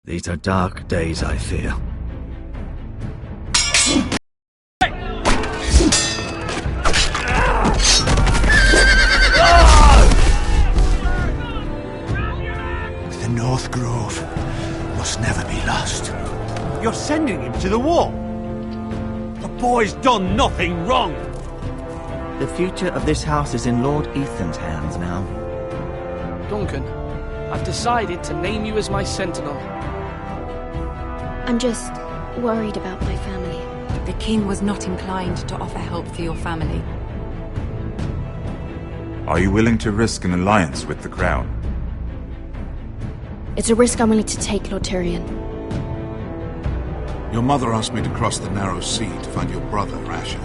These are dark days, I fear. The North Grove must never be lost. You're sending him to the war? The boy's done nothing wrong! The future of this house is in Lord Ethan's hands now. Duncan, I've decided to name you as my sentinel. I'm just worried about my family. The king was not inclined to offer help for your family. Are you willing to risk an alliance with the crown? It's a risk I'm willing to take, Lord Tyrion. Your mother asked me to cross the narrow sea to find your brother, Asher.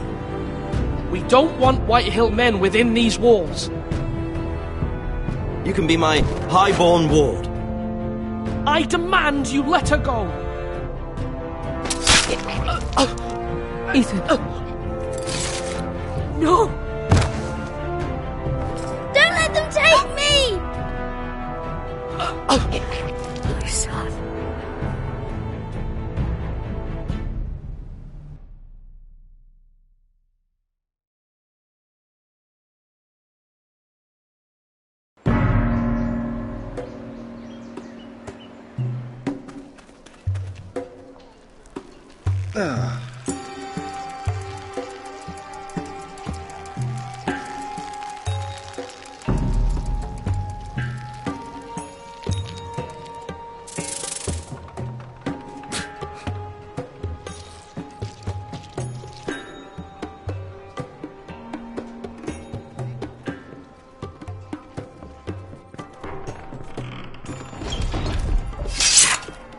We don't want Whitehill men within these walls. You can be my highborn ward. I demand you let her go. Ethan. No! Don't let them take me! My son.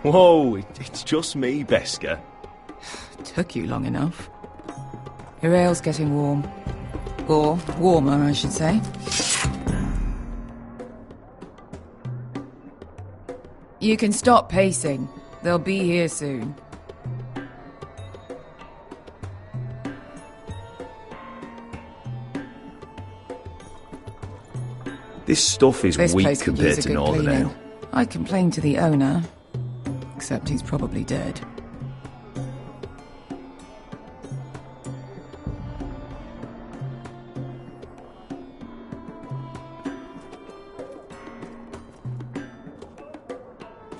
Whoa, it's just me, Beska. Took you long enough. Your ale's getting warm. Or warmer, I should say. You can stop pacing. They'll be here soon. This stuff is This weak place could compared use a to good Northern cleaning. Ale. I'd complain to the owner, except he's probably dead.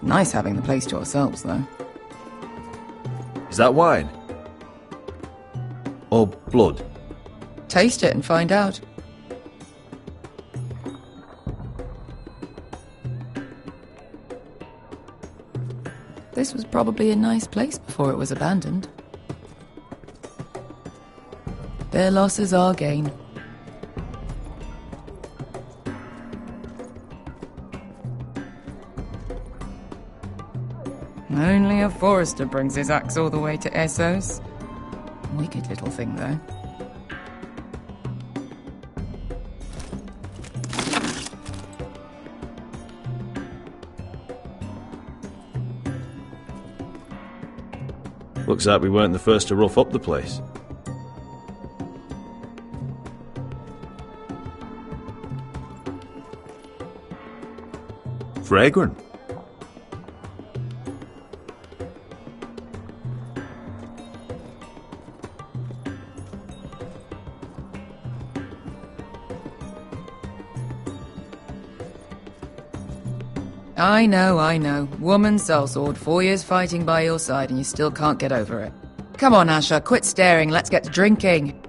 Nice having the place to ourselves, though. Is that wine? Or blood? Taste it and find out. This was probably a nice place before it was abandoned. Their loss is our gain. Only a forester brings his axe all the way to Essos. Wicked little thing, though. Looks like we weren't the first to rough up the place. Fragrant. I know. Woman sellsword, 4 years fighting by your side and you still can't get over it. Come on, Asher, quit staring, let's get to drinking.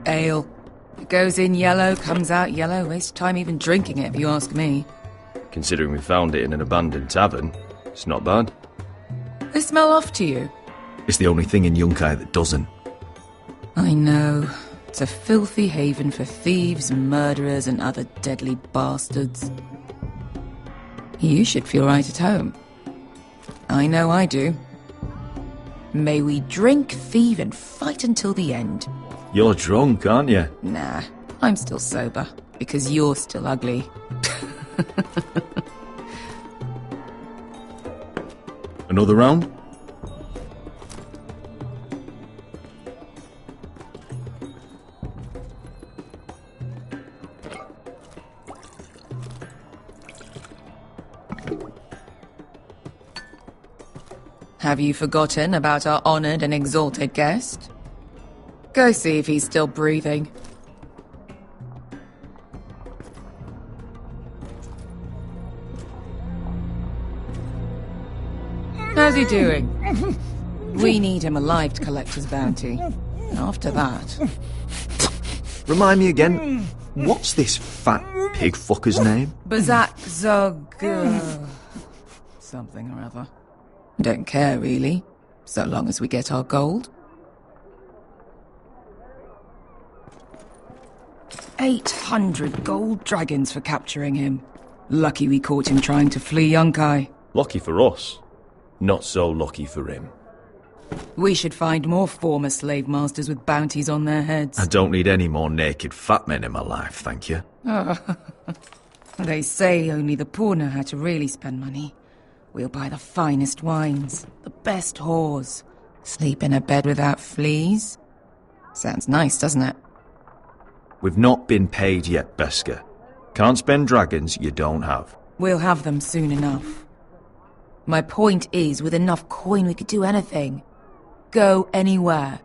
Ale. It goes in yellow, comes out yellow. Waste time even drinking it, if you ask me. Considering we found it in an abandoned tavern, it's not bad. They smell off to you. It's the only thing in Yunkai that doesn't. I know. It's a filthy haven for thieves, murderers, and other deadly bastards. You should feel right at home. I know I do. May we drink, thieve, and fight until the end. You're drunk, aren't you? Nah, I'm still sober, because you're still ugly. Another round? Have you forgotten about our honored and exalted guest? Go see if he's still breathing. How's he doing? We need him alive to collect his bounty. After that... Remind me again, what's this fat pig fucker's name? Bazak Zog... something or other. Don't care, really, so long as we get our gold. 800 gold dragons for capturing him. Lucky we caught him trying to flee Yunkai. Lucky for us. Not so lucky for him. We should find more former slave masters with bounties on their heads. I don't need any more naked fat men in my life, thank you. They say only the poor know how to really spend money. We'll buy the finest wines, the best whores, sleep in a bed without fleas. Sounds nice, doesn't it? We've not been paid yet, Beska. Can't spend dragons you don't have. We'll have them soon enough. My point is, with enough coin we could do anything. Go anywhere.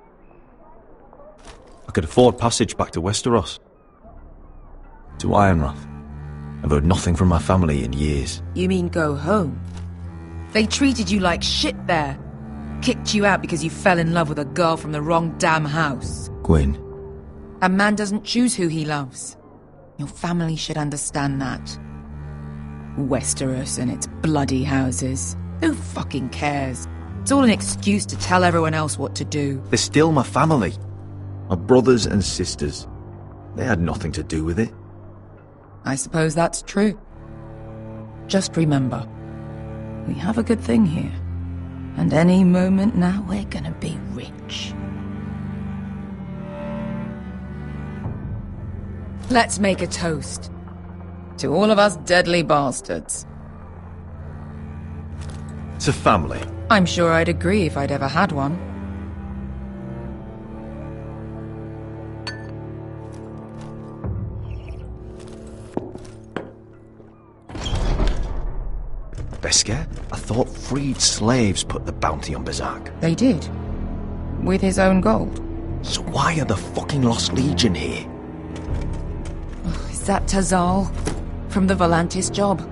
I could afford passage back to Westeros. To Ironrath. I've heard nothing from my family in years. You mean go home? They treated you like shit there. Kicked you out because you fell in love with a girl from the wrong damn house. Gwyn. A man doesn't choose who he loves. Your family should understand that. Westeros and its bloody houses. Who fucking cares? It's all an excuse to tell everyone else what to do. They're still my family. My brothers and sisters. They had nothing to do with it. I suppose that's true. Just remember, we have a good thing here. And any moment now we're gonna be rich. Let's make a toast. To all of us deadly bastards. To family. I'm sure I'd agree if I'd ever had one. Beska, I thought freed slaves put the bounty on Bazak. They did. With his own gold. So why are the fucking Lost Legion here? Is that Tazal? From the Volantis job?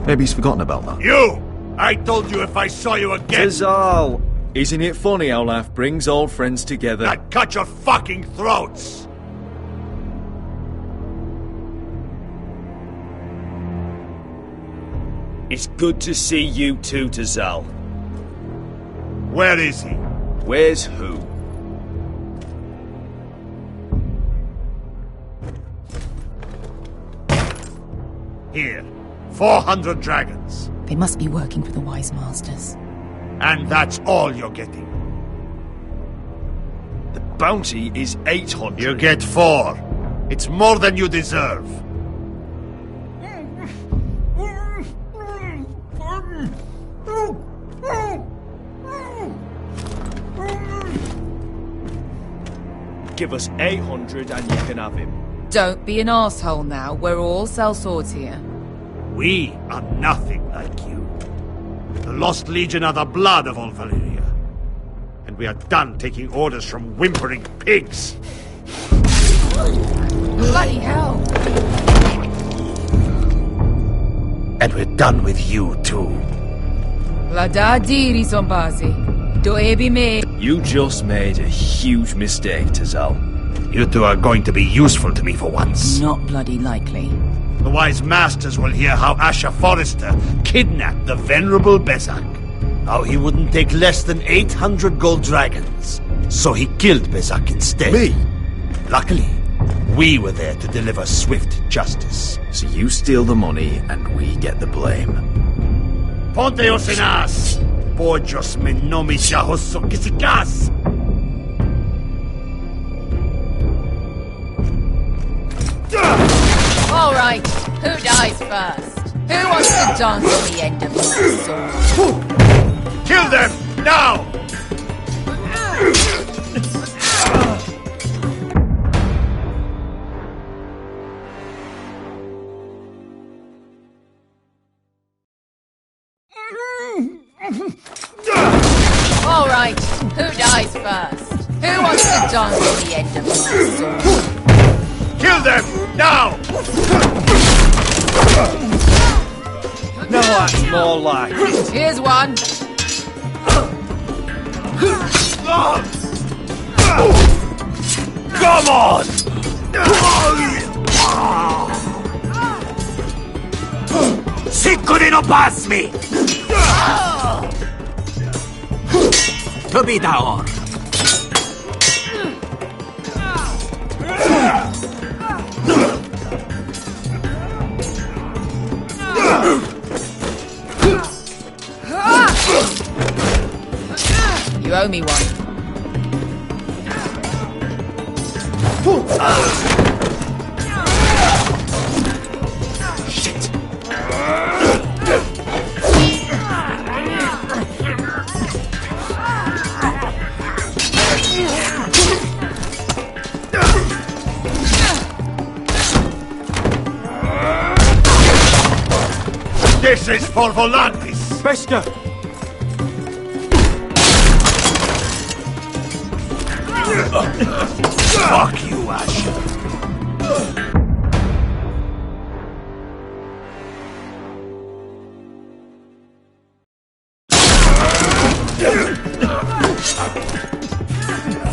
Maybe he's forgotten about that. You! I told you if I saw you again... Tazal! Isn't it funny how life brings old friends together? I'd cut your fucking throats! It's good to see you too, Tazal. Where is he? Where's who? Here. 400 dragons. They must be working for the Wise Masters. And that's all you're getting. The bounty is 800. You get 4. It's more than you deserve. Give us 800 and you can have him. Don't be an asshole now. We're all sellswords here. We are nothing like you. The Lost Legion are the blood of all Valyria. And we are done taking orders from whimpering pigs. Bloody hell! And we're done with you too. La da diri sombazi. Do ebi me. You just made a huge mistake, Tazal. You two are going to be useful to me for once. Not bloody likely. The Wise Masters will hear how Asher Forrester kidnapped the venerable Bezak. How he wouldn't take less than 800 gold dragons. So he killed Bezak instead. Me? Luckily, we were there to deliver swift justice. So you steal the money and we get the blame. Ponteos en as! Pollos me nomi shahoso kisikas! All right, who dies first? Who wants to dance on the end of my sword? Kill them, now! All right, who dies first? Who wants to dance on the end of my sword? Kill them! Now! No, that's more like it. Here's one. Come on! Sicko di non passmi! To be down. You owe me one. Shit! This is for Volantis! Bester! Fuck you, Asher!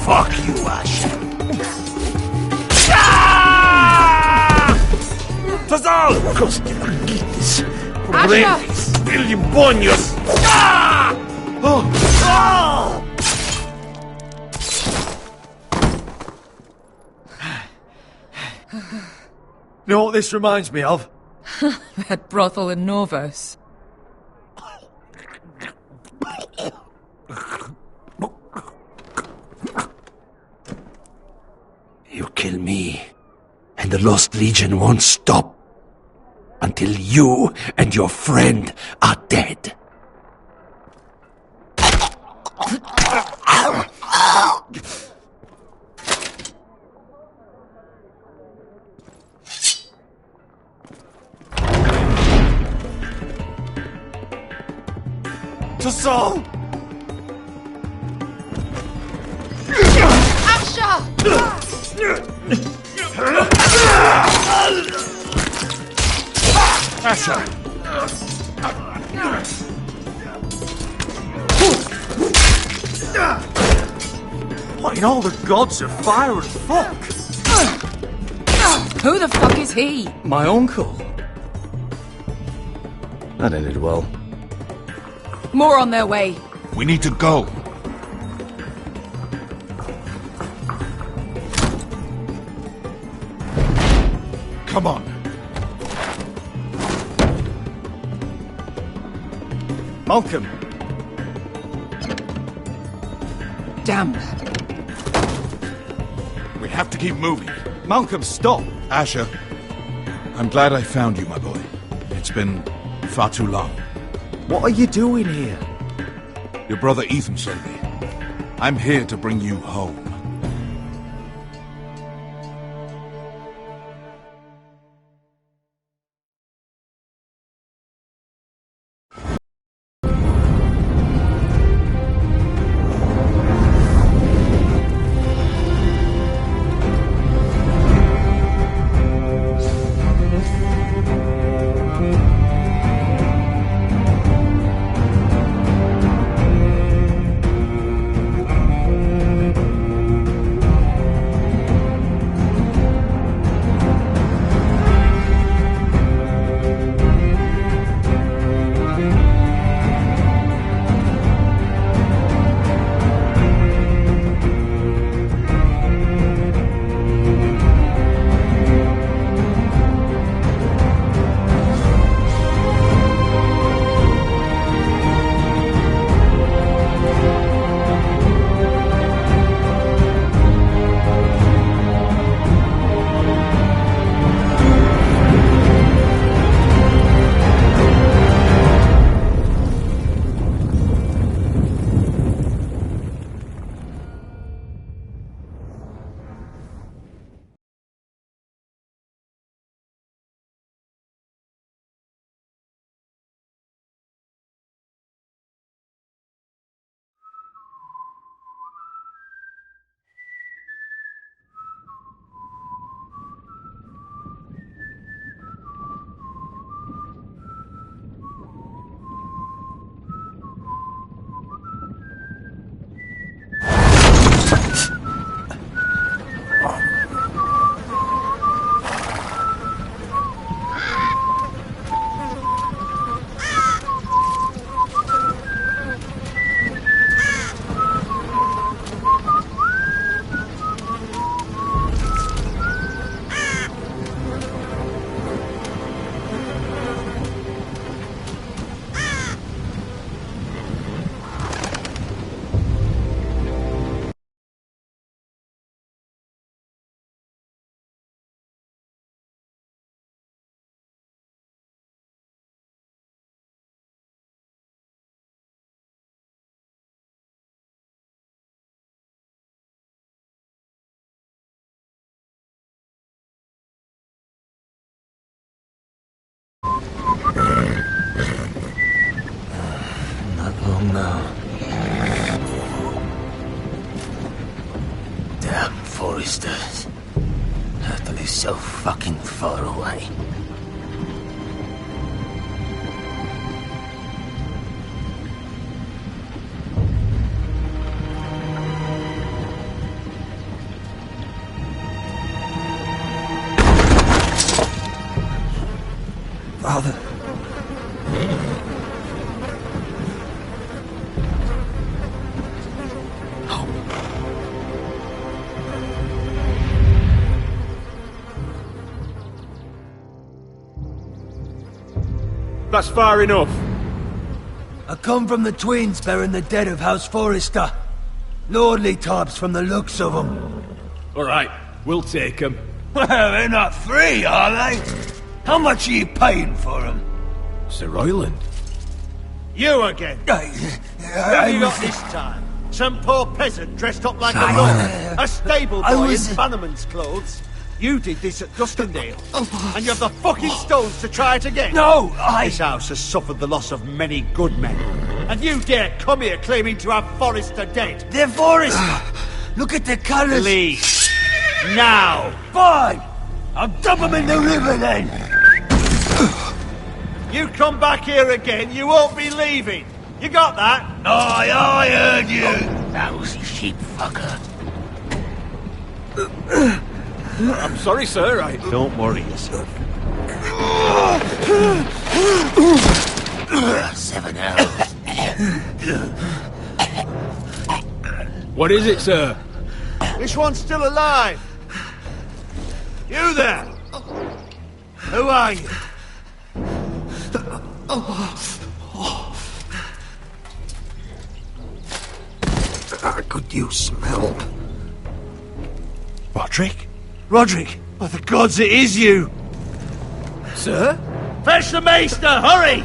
Fuck you, Asher! Fazal! Costilagitis! Brandis! Illimbonius! Oh! You know what this reminds me of? That brothel in Norvos. You kill me, and the Lost Legion won't stop until you and your friend are dead. To Saul! Asher! What in all the gods of fire and fuck? Who the fuck is he? My uncle. That ended well. More on their way. We need to go. Come on. Malcolm! Damn. We have to keep moving. Malcolm, stop! Asher, I'm glad I found you, my boy. It's been far too long. What are you doing here? Your brother Ethan sent me. I'm here to bring you home. no. Damn Foresters. Hurtle is so fucking far away. Father. That's far enough. I come from the twins bearing the dead of House Forrester. Lordly types from the looks of them. Alright, we'll take them. Well, they're not free, are they? How much are you paying for them? Sir Royland. You again. What have you got this time? Some poor peasant dressed up like a lord. A stable boy in Bannerman's clothes. You did this at Duskendale. And you have the fucking stones to try it again. No, This house has suffered the loss of many good men. And you dare come here claiming to have Forrester dead. They're Forrester! Look at the colours! Leave. Now! Fine! I'll dump them in the river then! You come back here again, you won't be leaving. You got that? Aye, I heard you! Lousy sheep fucker. I'm sorry, sir. Don't worry yourself. 7 hours. What is it, sir? This one's still alive. You there? Who are you? Could you smell? Roderick? Roderick! By the gods, it is you! Sir? Fetch the maester, hurry!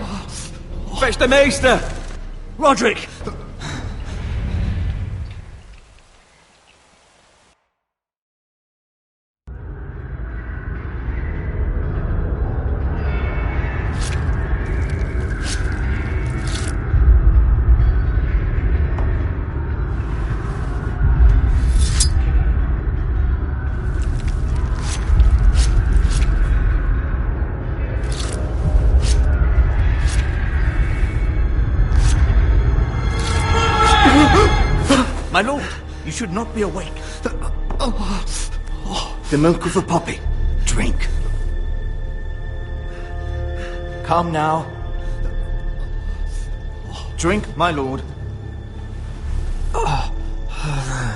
Fetch the maester! Roderick! My lord, you should not be awake. The milk of the poppy. Drink. Come now. Drink, my lord.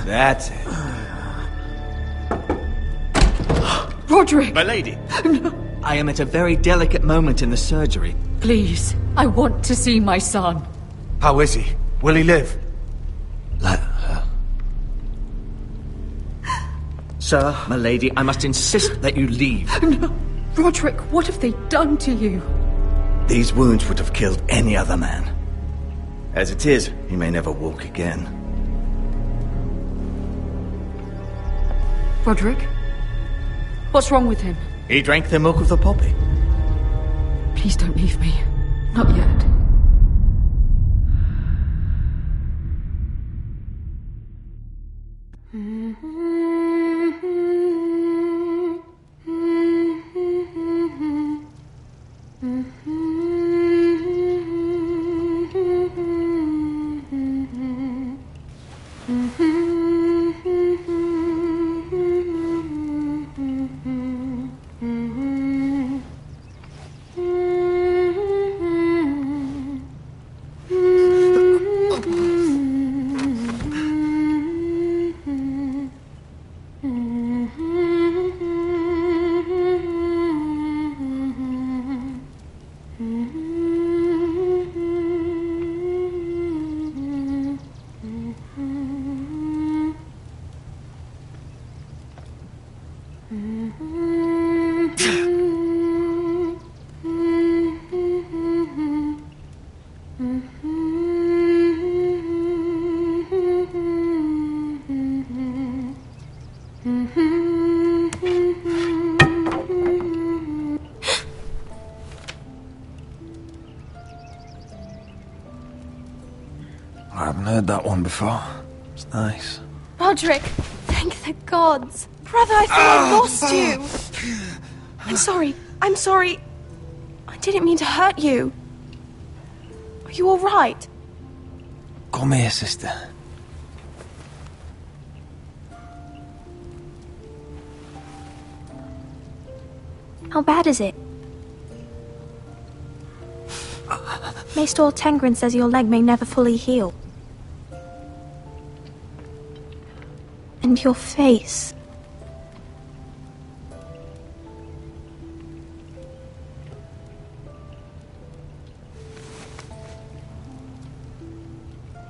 That's it. Roderick! My lady. I am at a very delicate moment in the surgery. Please, I want to see my son. How is he? Will he live? Sir, my lady, I must insist that you leave. No. Roderick, what have they done to you? These wounds would have killed any other man. As it is, he may never walk again. Roderick? What's wrong with him? He drank the milk of the poppy. Please don't leave me. Not yet. haven't heard that one before. It's nice. Roderick, thank the gods. Brother, I thought I lost you. I'm sorry. I didn't mean to hurt you. Are you all right? Come here, sister. How bad is it? Maester Tengrin says your leg may never fully heal. And your face.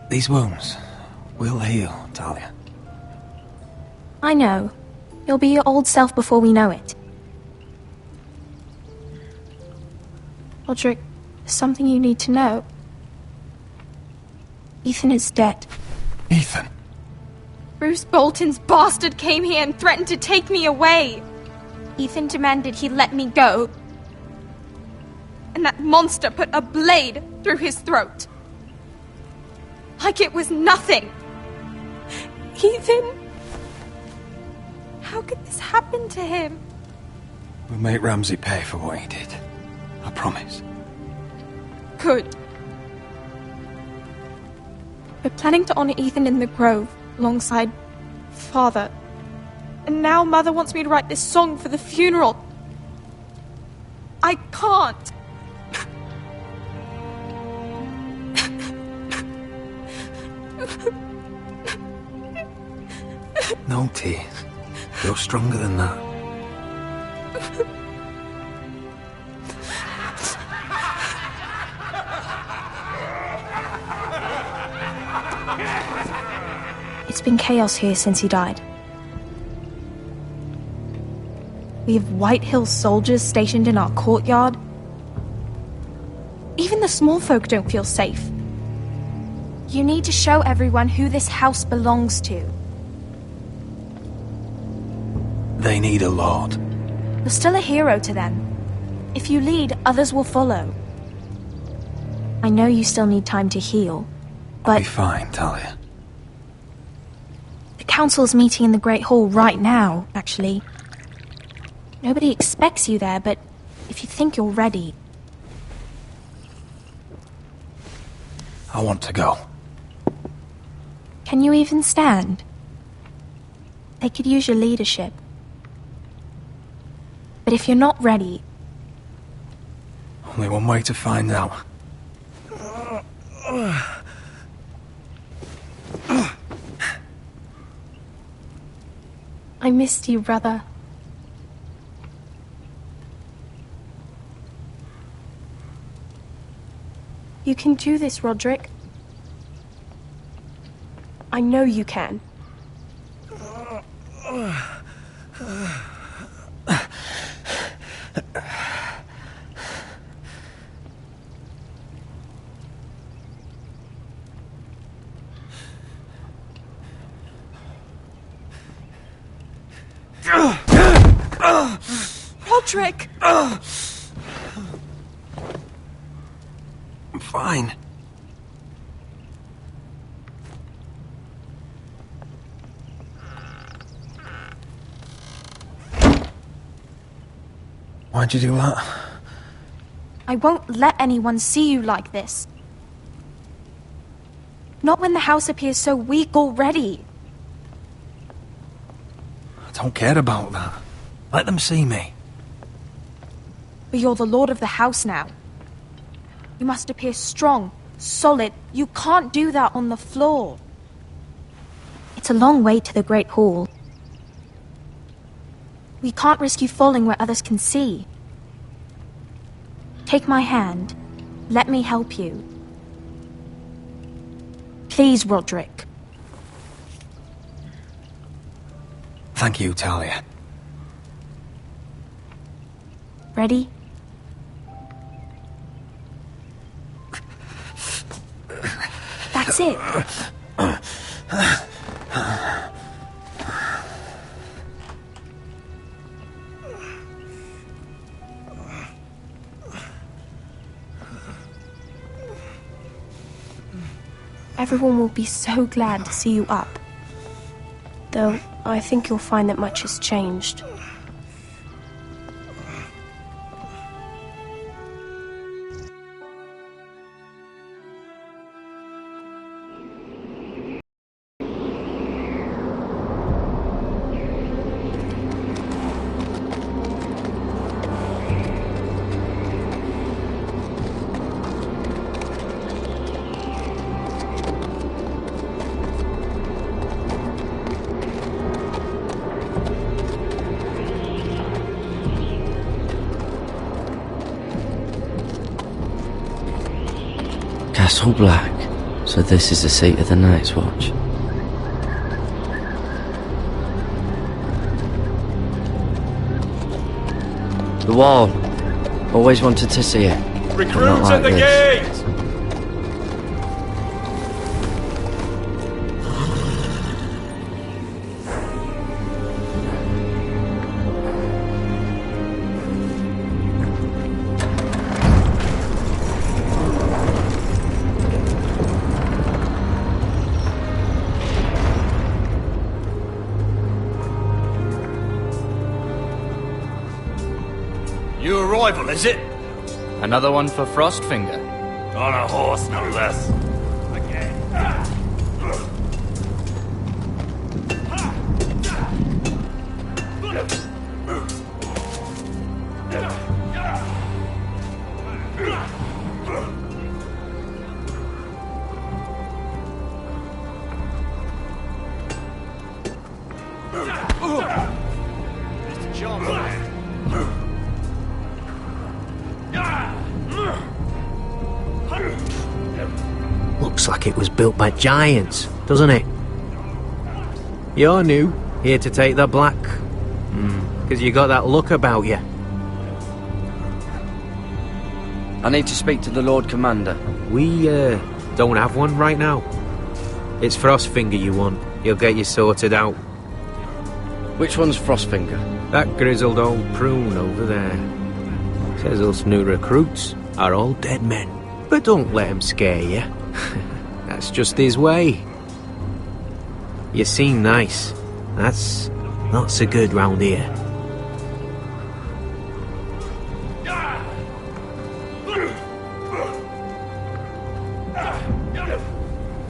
These wounds will heal, Talia. I know. You'll be your old self before we know it. Roderick, there's something you need to know. Ethan is dead. Ethan? Bruce Bolton's bastard came here and threatened to take me away. Ethan demanded he let me go. And that monster put a blade through his throat. Like it was nothing. Ethan? How could this happen to him? We'll make Ramsay pay for what he did. I promise. Good. We're planning to honor Ethan in the Grove, alongside Father. And now Mother wants me to write this song for the funeral. I can't. No tears. You're stronger than that. It's been chaos here since he died. We have White Hill soldiers stationed in our courtyard. Even the small folk don't feel safe. You need to show everyone who this house belongs to. They need a lord. You're still a hero to them. If you lead, others will follow. I know you still need time to heal, but... I'll be fine, Talia. The council's meeting in the Great Hall right now, actually. Nobody expects you there, but if you think you're ready... I want to go. Can you even stand? They could use your leadership. But if you're not ready... Only one way to find out. I missed you, brother. You can do this, Roderick. I know you can. Roderick! I'm fine. Why'd you do that? I won't let anyone see you like this. Not when the house appears so weak already. I don't care about that. Let them see me. But you're the lord of the house now. You must appear strong, solid. You can't do that on the floor. It's a long way to the Great Hall. We can't risk you falling where others can see. Take my hand. Let me help you. Please, Roderick. Thank you, Talia. Ready? That's it. Everyone will be so glad to see you up. Though, I think you'll find that much has changed. Castle Black. So this is the seat of the Night's Watch. The wall. Always wanted to see it. Recruits at the gate! New arrival, is it? Another one for Frostfinger. On a horse, no less. Looks like it was built by giants, doesn't it? You're new, here to take the black. 'Cause you got that look about you. I need to speak to the Lord Commander. We, don't have one right now. It's Frostfinger you want. He'll get you sorted out. Which one's Frostfinger? That grizzled old prune over there. Says us new recruits are all dead men. But don't let him scare you. That's just his way. You seem nice. That's not so good round here.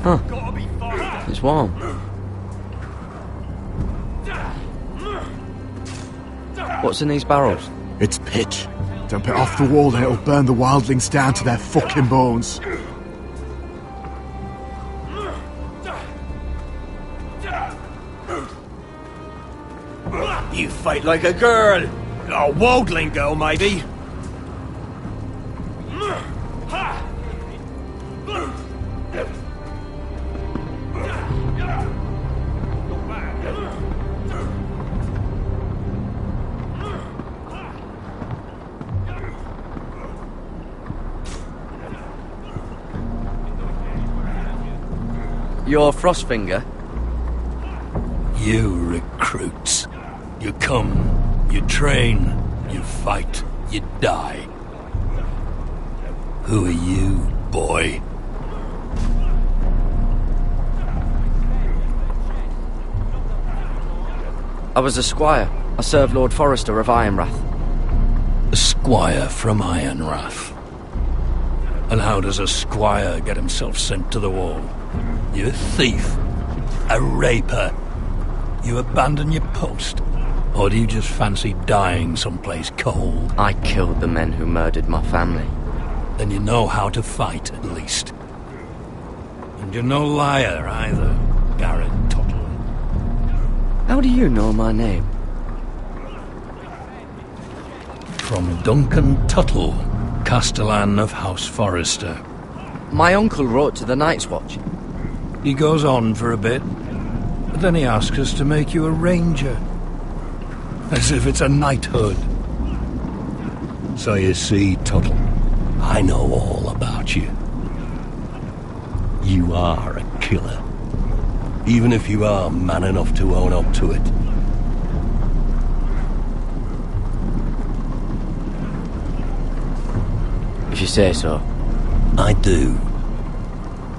Huh. It's warm. What's in these barrels? It's pitch. Dump it off the wall and it'll burn the wildlings down to their fucking bones. You fight like a girl. A wildling girl, maybe. You're Frostfinger? You recruits. You come, you train, you fight, you die. Who are you, boy? I was a squire. I served Lord Forrester of Ironrath. A squire from Ironrath. And how does a squire get himself sent to the wall? You a thief? A raper? You abandon your post? Or do you just fancy dying someplace cold? I killed the men who murdered my family. Then you know how to fight, at least. And you're no liar, either, Garrett Tuttle. How do you know my name? From Duncan Tuttle, Castellan of House Forrester. My uncle wrote to the Night's Watch. He goes on for a bit, but then he asks us to make you a ranger. As if it's a knighthood. So you see, Tuttle, I know all about you. You are a killer. Even if you are man enough to own up to it. If you say so. I do.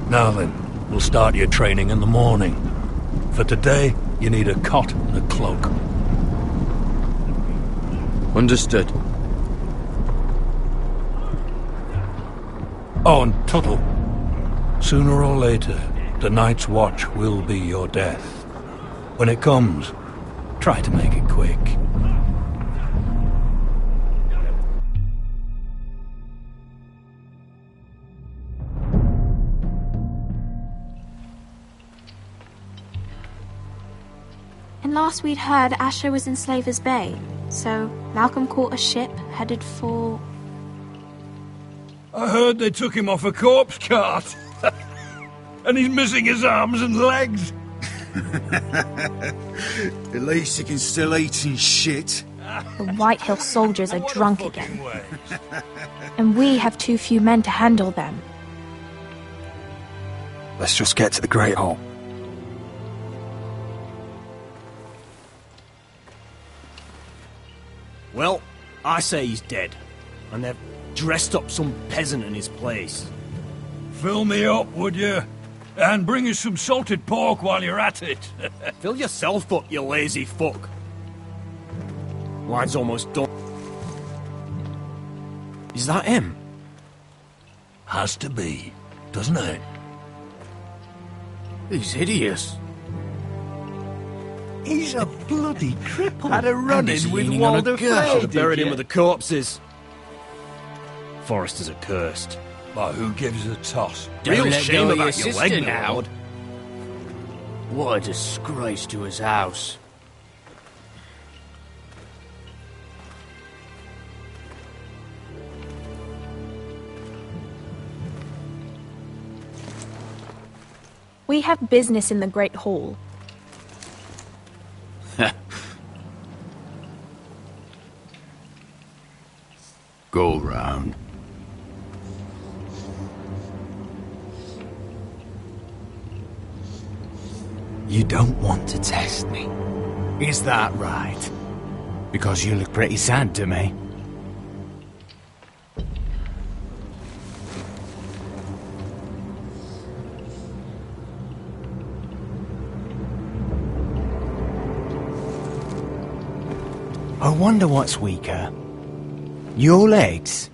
Now then, We'll start your training in the morning. For today, you need a cot and a cloak. Understood. Oh, and Tuttle. Sooner or later, the Night's Watch will be your death. When it comes, try to make it quick. And last we'd heard, Asher was in Slaver's Bay, so Malcolm caught a ship headed for... I heard they took him off a corpse cart. And he's missing his arms and legs. At least he can still eat and shit. The White Hill soldiers are drunk again. And we have too few men to handle them. Let's just get to the Great Hall. Well, I say he's dead. And they've dressed up some peasant in his place. Fill me up, would you? And bring us some salted pork while you're at it. Fill yourself up, you lazy fuck. Wine's almost done. Is that him? Has to be, doesn't it? He's hideous. He's a bloody cripple. Had a run-in with Walder Frey. Should have buried him with the corpses. Foresters are cursed. But who gives a toss? Real shame about your leg now. Lord. What a disgrace to his house. We have business in the Great Hall. Go round. You don't want to test me. Is that right? Because you look pretty sad to me. I wonder what's weaker. Your legs?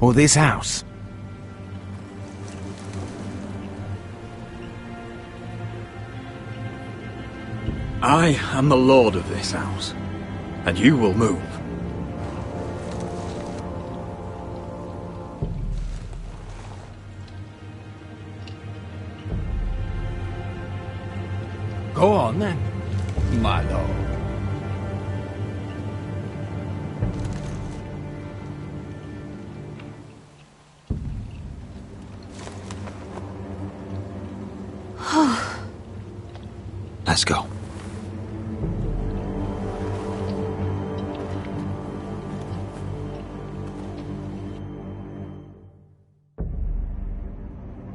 Or this house? I am the lord of this house, and you will move. Go on then, my lord. Let's go.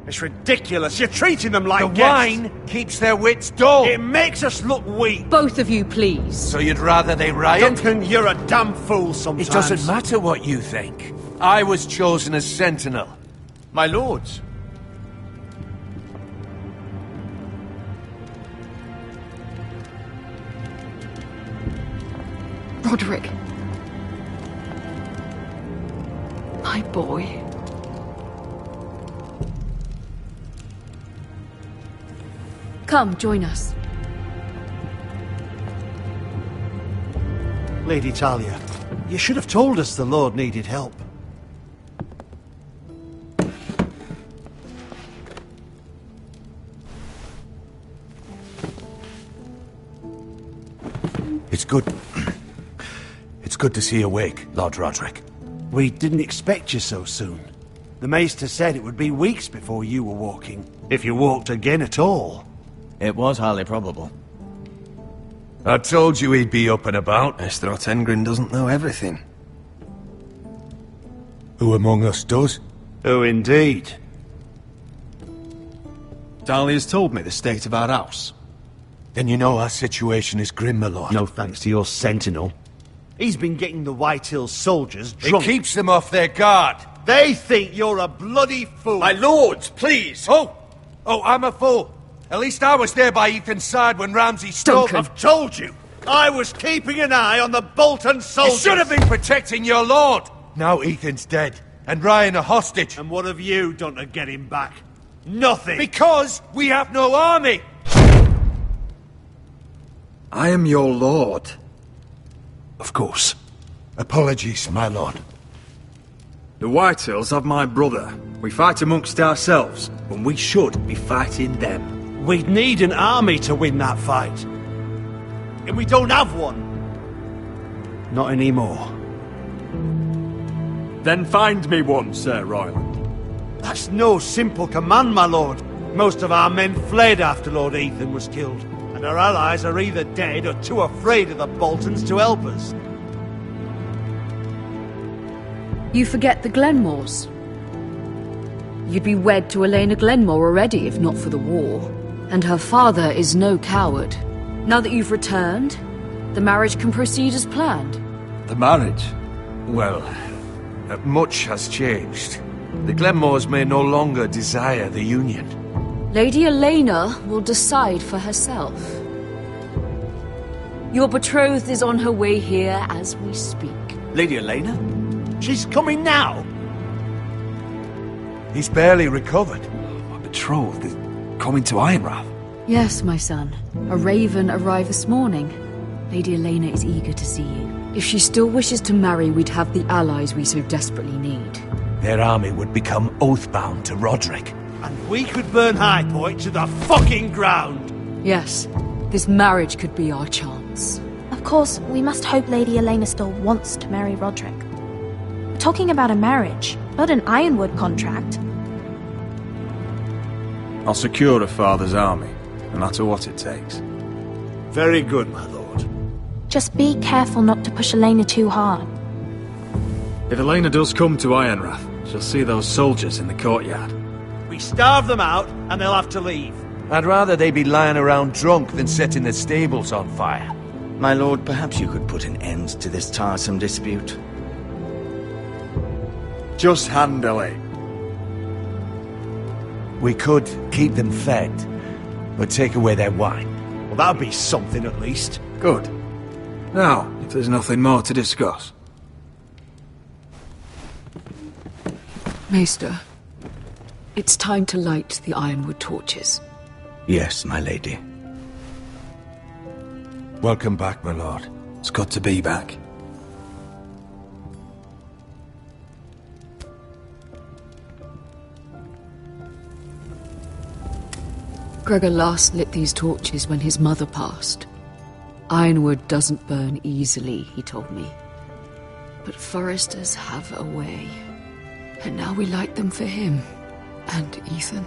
It's ridiculous. You're treating them like The guests. wine keeps their wits dull. It makes us look weak. Both of you, please. So you'd rather they riot? Duncan, you're a damn fool sometimes. It doesn't matter what you think. I was chosen as sentinel. My lords. Roderick. My boy. Come, join us. Lady Talia, you should have told us the Lord needed help. It's good. It's good to see you awake, Lord Roderick. We didn't expect you so soon. The Maester said it would be weeks before you were walking, if you walked again at all. It was highly probable. I told you he'd be up and about. Mr. Ottengren doesn't know everything. Who among us does? Oh, indeed. Dahlia's told me the state of our house. Then you know our situation is grim, my lord. No thanks to your sentinel. He's been getting the White Hill soldiers drunk. It keeps them off their guard. They think you're a bloody fool. My lords, please! Oh! Oh, I'm a fool. At least I was there by Ethan's side when Ramsay stole... I've told you! I was keeping an eye on the Bolton soldiers! You should have been protecting your lord! Now Ethan's dead, and Ryan a hostage. And what have you done to get him back? Nothing! Because we have no army! I am your lord. Of course. Apologies, my lord. The Whitehills have my brother. We fight amongst ourselves, when we should be fighting them. We'd need an army to win that fight. And we don't have one. Not anymore. Then find me one, Sir Royland. That's no simple command, my lord. Most of our men fled after Lord Ethan was killed, and our allies are either dead or too afraid of the Boltons to help us. You forget the Glenmores. You'd be wed to Elena Glenmore already if not for the war. And her father is no coward. Now that you've returned, the marriage can proceed as planned. The marriage? Well, much has changed. The Glenmores may no longer desire the union. Lady Elena will decide for herself. Your betrothed is on her way here as we speak. Lady Elena? She's coming now! He's barely recovered. My betrothed is coming to Ironrath. Yes, my son. A raven arrived this morning. Lady Elena is eager to see you. If she still wishes to marry, we'd have the allies we so desperately need. Their army would become oath-bound to Roderick. And we could burn High Point to the fucking ground! Yes, this marriage could be our chance. Of course, we must hope Lady Elena still wants to marry Roderick. We're talking about a marriage, not an Ironwood contract. I'll secure her father's army, no matter what it takes. Very good, my lord. Just be careful not to push Elena too hard. If Elena does come to Ironrath, she'll see those soldiers in the courtyard. We starve them out, and they'll have to leave. I'd rather they be lying around drunk than setting the stables on fire. My lord, perhaps you could put an end to this tiresome dispute. Just handle it. We could keep them fed, but take away their wine. Well, that'd be something at least. Good. Now, if there's nothing more to discuss. Maester, it's time to light the Ironwood torches. Yes, my lady. Welcome back, my lord. It's good to be back. Gregor last lit these torches when his mother passed. Ironwood doesn't burn easily, he told me. But foresters have a way. And now we light them for him. And Ethan.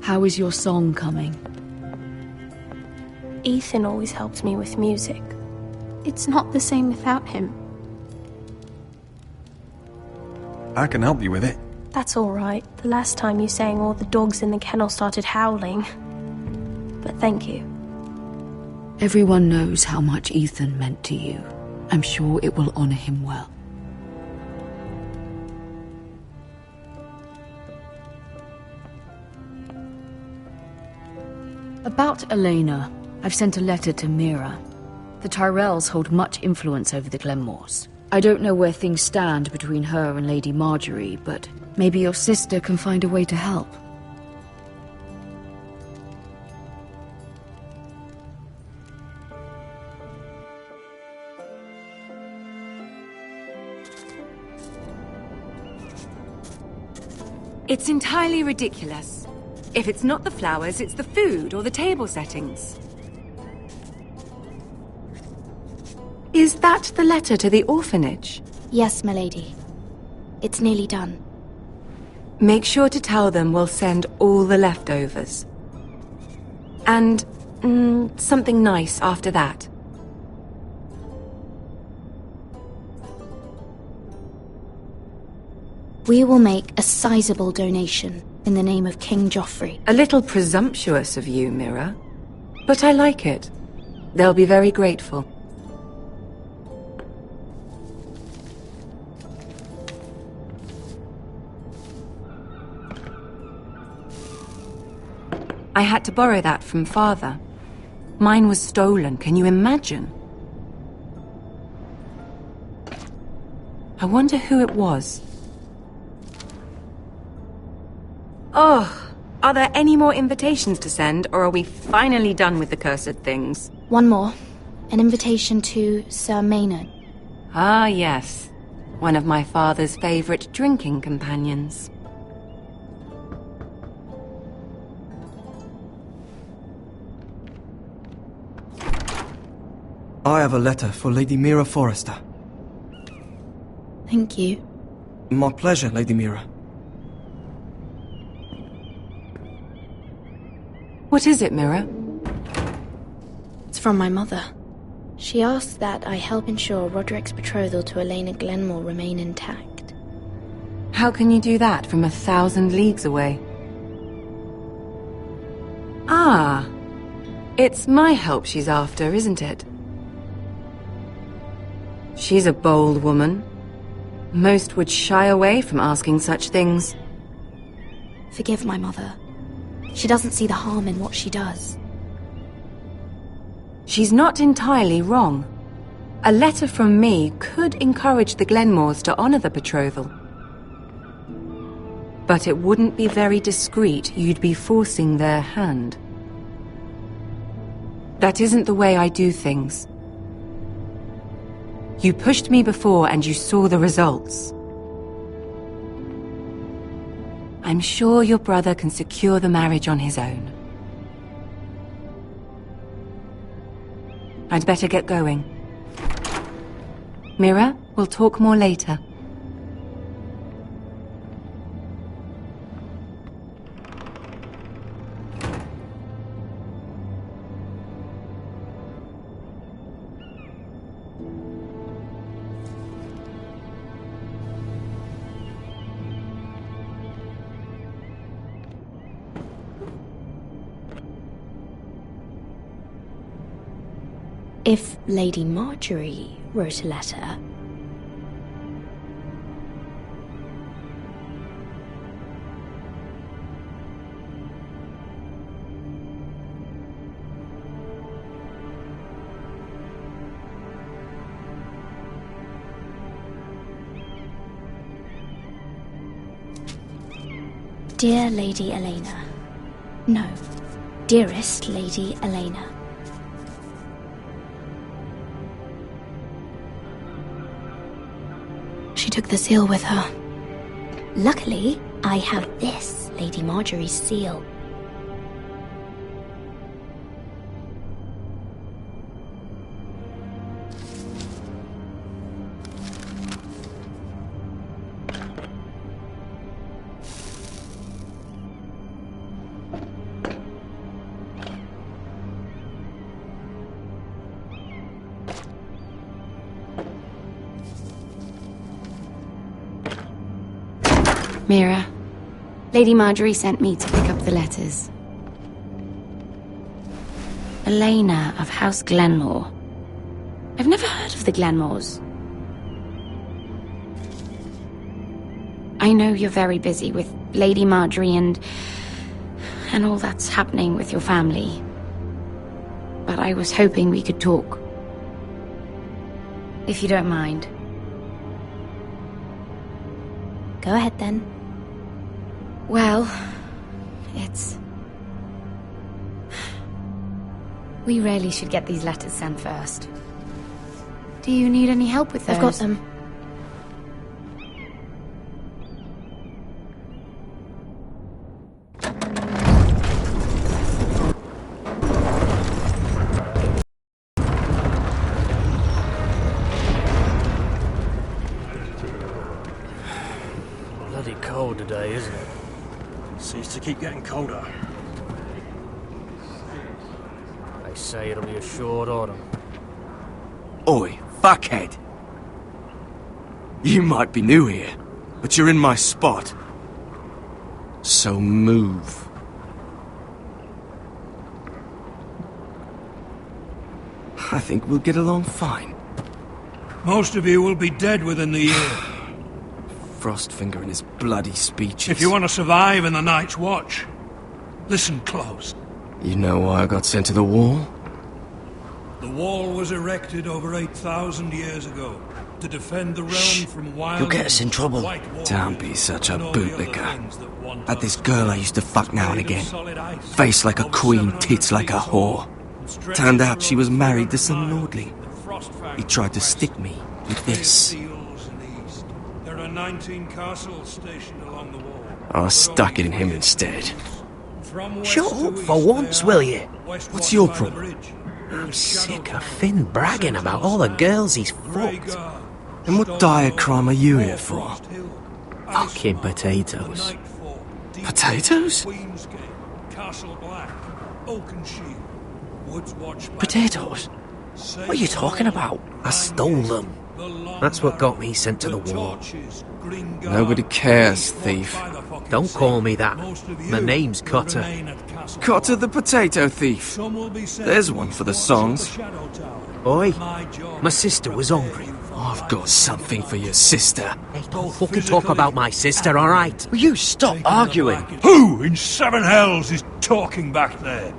How is your song coming? Ethan always helps me with music. It's not the same without him. I can help you with it. That's all right. The last time you sang, all the dogs in the kennel started howling. But thank you. Everyone knows how much Ethan meant to you. I'm sure it will honor him well. About Elena, I've sent a letter to Mira. The Tyrells hold much influence over the Glenmores. I don't know where things stand between her and Lady Marjorie, but maybe your sister can find a way to help. It's entirely ridiculous. If it's not the flowers, it's the food or the table settings. Is that the letter to the orphanage? Yes, my lady. It's nearly done. Make sure to tell them we'll send all the leftovers. And something nice after that. We will make a sizable donation in the name of King Joffrey. A little presumptuous of you, Mira. But I like it. They'll be very grateful. I had to borrow that from Father. Mine was stolen, can you imagine? I wonder who it was. Oh, are there any more invitations to send, or are we finally done with the cursed things? One more. An invitation to Sir Maynard. Ah, yes. One of my father's favorite drinking companions. I have a letter for Lady Mira Forrester. Thank you. My pleasure, Lady Mira. What is it, Mira? It's from my mother. She asks that I help ensure Roderick's betrothal to Elena Glenmore remain intact. How can you do that from 1,000 leagues away? Ah, it's my help she's after, isn't it? She's a bold woman. Most would shy away from asking such things. Forgive my mother. She doesn't see the harm in what she does. She's not entirely wrong. A letter from me could encourage the Glenmores to honor the betrothal. But it wouldn't be very discreet. You'd be forcing their hand. That isn't the way I do things. You pushed me before and you saw the results. I'm sure your brother can secure the marriage on his own. I'd better get going. Mira, we'll talk more later. If Lady Marjorie wrote a letter... Dear Lady Elena. No, dearest Lady Elena. She took the seal with her. Luckily, I have this, Lady Marjorie's seal. Mira, Lady Marjorie sent me to pick up the letters. Elena of House Glenmore. I've never heard of the Glenmores. I know you're very busy with Lady Marjorie and all that's happening with your family. But I was hoping we could talk. If you don't mind. Go ahead then. Well, we really should get these letters sent first. Do you need any help with those? I've got them. Bloody cold today, isn't it? Seems to keep getting colder. They say it'll be a short autumn. Oi, fuckhead. You might be new here, but you're in my spot. So move. I think we'll get along fine. Most of you will be dead within the year. Frostfinger and his bloody speeches. If you want to survive in the Night's Watch, listen close. You know why I got sent to the wall? The wall was erected over 8,000 years ago to defend the realm from wild... You'll get us in trouble. Don't be such a bootlicker. Had this girl I used to fuck now and again. Face like a queen, tits like a whore. Turned out she was married to some lordly. He tried to stick me with this. There are 19 castles stationed along the wall. I stuck it in him instead. Shut up for once, will you? What's your problem? I'm sick of Finn bragging about all the girls he's fucked. And what dire crime are you here for? Fucking potatoes. Potatoes? Potatoes? What are you talking about? I stole them. That's what got me sent to the wall. Nobody cares, thief. Don't call me that. My name's Cutter. Cutter the potato thief. There's one for the songs. Oi, my sister was hungry. I've got something for your sister. Hey, don't fucking talk about my sister, alright? Will you stop arguing? Who in seven hells is talking back there?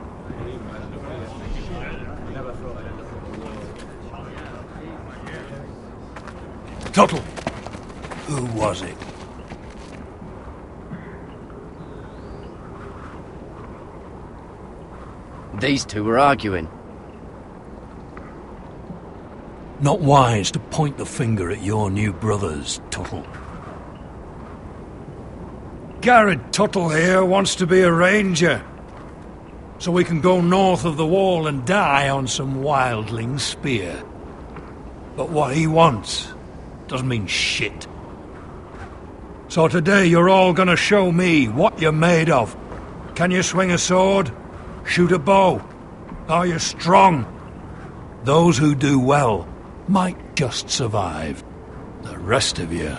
Tuttle, who was it? These two were arguing. Not wise to point the finger at your new brothers, Tuttle. Garrett Tuttle here wants to be a ranger, so we can go north of the wall and die on some wildling spear. But what he wants doesn't mean shit. So today you're all gonna show me what you're made of. Can you swing a sword? Shoot a bow? Are you strong? Those who do well might just survive. The rest of you...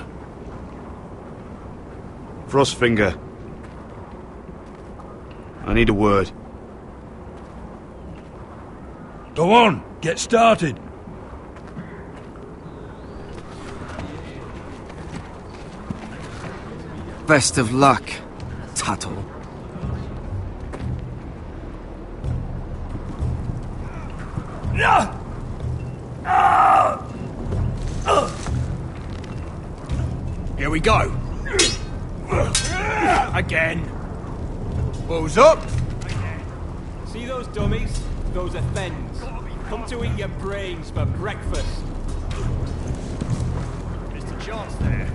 Frostfinger. I need a word. Go on, get started. Best of luck, Tuttle. Here we go. Again. Who's up? See those dummies? Those are Fens. Come to eat your brains for breakfast. Mr. Chance there.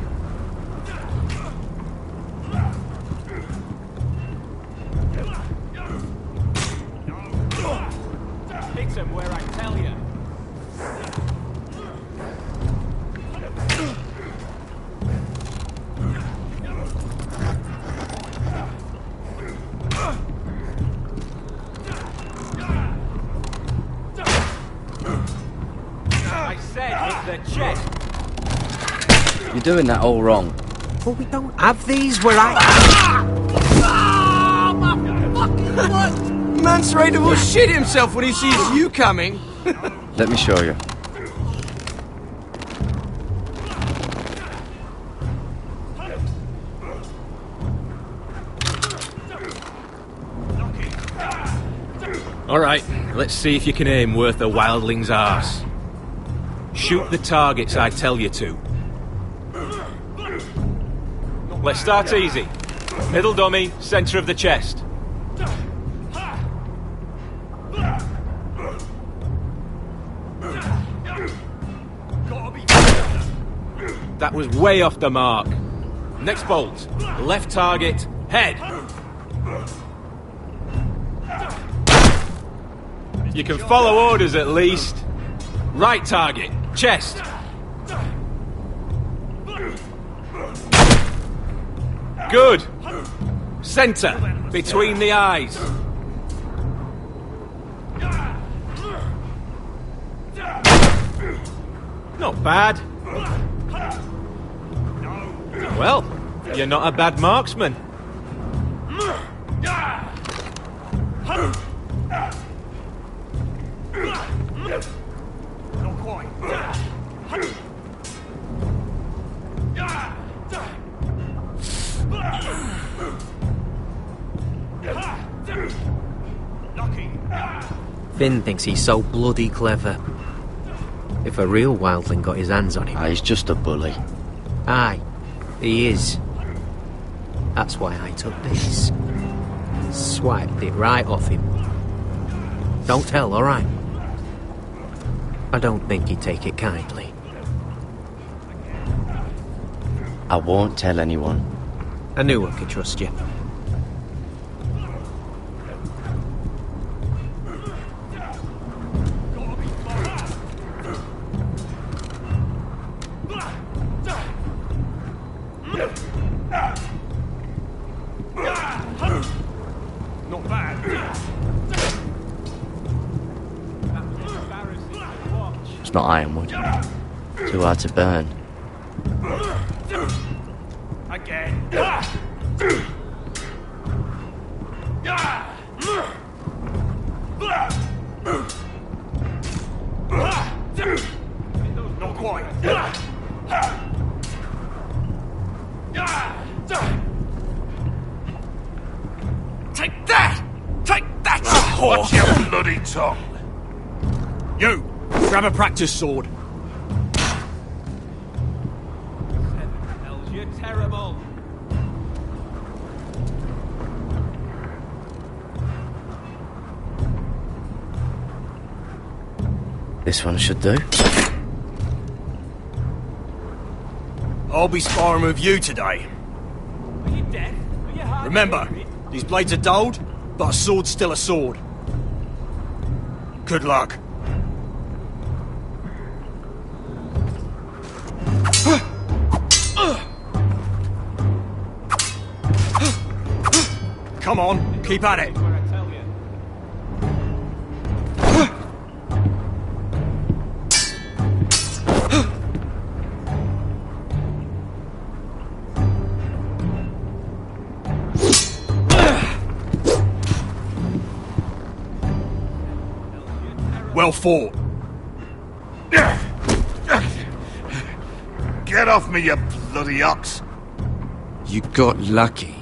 Hit him where I tell you. I said hit the chest. You're doing that all wrong. But we don't have these where I... Man's ready to shit himself when he sees you coming. Let me show you. Alright, let's see if you can aim worth a wildling's arse. Shoot the targets I tell you to. Let's start easy. Middle dummy, centre of the chest. That was way off the mark. Next bolt. Left target, head. You can follow orders at least. Right target, chest. Good. Centre, between the eyes. Not bad. Well, you're not a bad marksman. Not quite. Finn thinks he's so bloody clever. If a real wildling got his hands on him... He's just a bully. Aye, he is. That's why I took this. Swiped it right off him. Don't tell, alright? I don't think he'd take it kindly. I won't tell anyone. I knew I could trust you. Not bad. It's not ironwood. Too hard to burn. Again. Not quite. Take that! Take that, you whore! Watch your bloody tongue! You! Grab a practice sword. You're terrible. This one should do. I'll be sparring with you today. Are you dead? Are you hard? Remember, these blades are dulled, but a sword's still a sword. Good luck. Come on, keep at it. Well fought. Get off me, you bloody ox! You got lucky.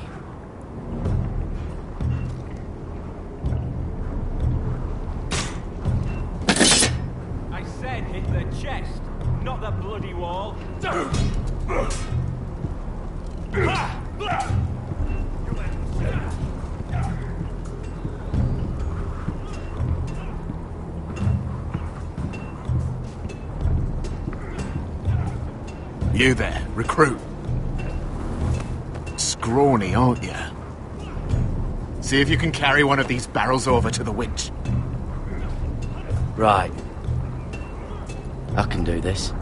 I said hit the chest, not the bloody wall. You there, recruit. Scrawny, aren't you? See if you can carry one of these barrels over to the winch. Right. I can do this.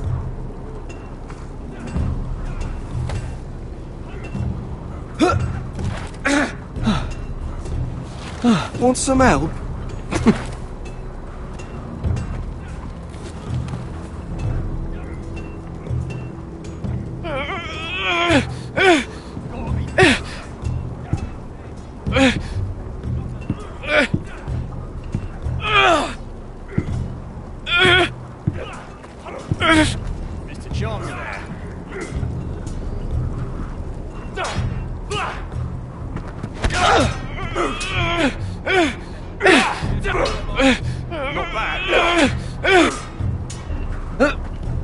Want some help? Mr. Chance there. Not bad.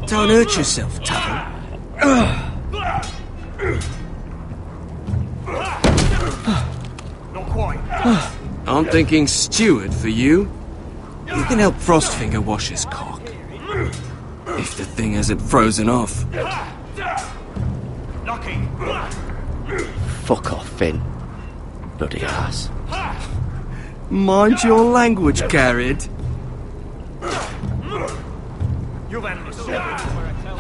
Don't hurt yourself, Tavern. Not quite. I'm thinking steward for you. You can help Frostfinger wash his cock. If the thing hasn't frozen off. Lucky. Fuck off, Finn. Bloody ass. Mind your language, Garrett. You've handled the sword where I tell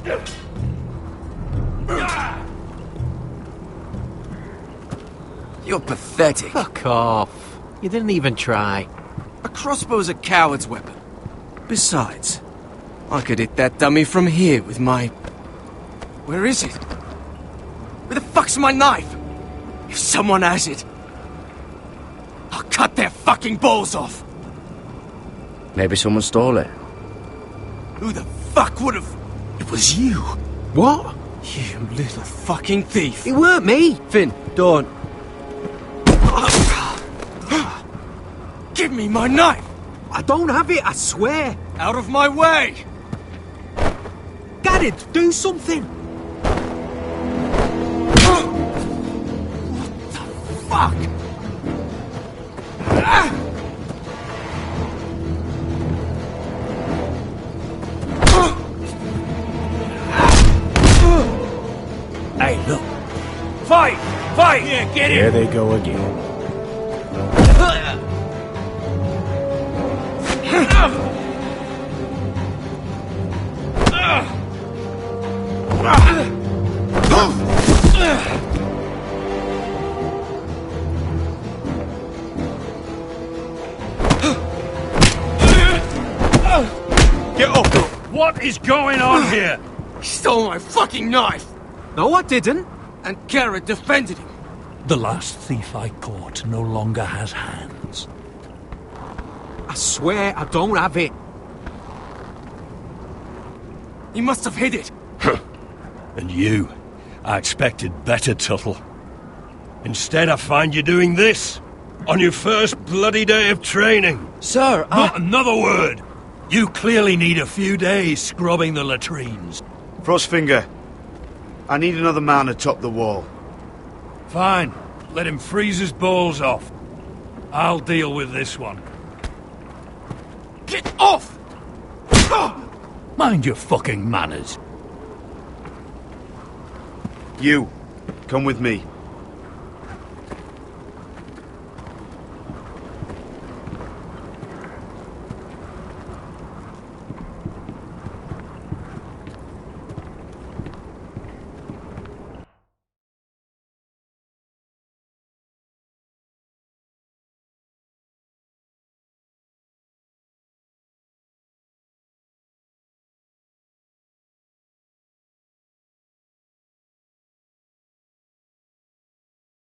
you. You're pathetic. Fuck off. You didn't even try. A crossbow's a coward's weapon. Besides, I could hit that dummy from here with my... Where is it? Where the fuck's my knife? If someone has it, I'll cut their fucking balls off. Maybe someone stole it. Who the fuck would have... It was you. What? You little fucking thief. It weren't me. Finn, don't. Give me my knife! I don't have it, I swear! Out of my way! Get it! Do something! What the fuck? Hey, look! Fight! Fight! Yeah, get Here they go again. Get up! What is going on here? He stole my fucking knife! No, I didn't. And Garrett defended him. The last thief I caught no longer has hands. I swear I don't have it. He must have hid it. And you, I expected better, Tuttle. Instead, I find you doing this on your first bloody day of training. Sir, Not another word. You clearly need a few days scrubbing the latrines. Frostfinger, I need another man atop the wall. Fine. Let him freeze his balls off. I'll deal with this one. Get off! Mind your fucking manners. You, come with me.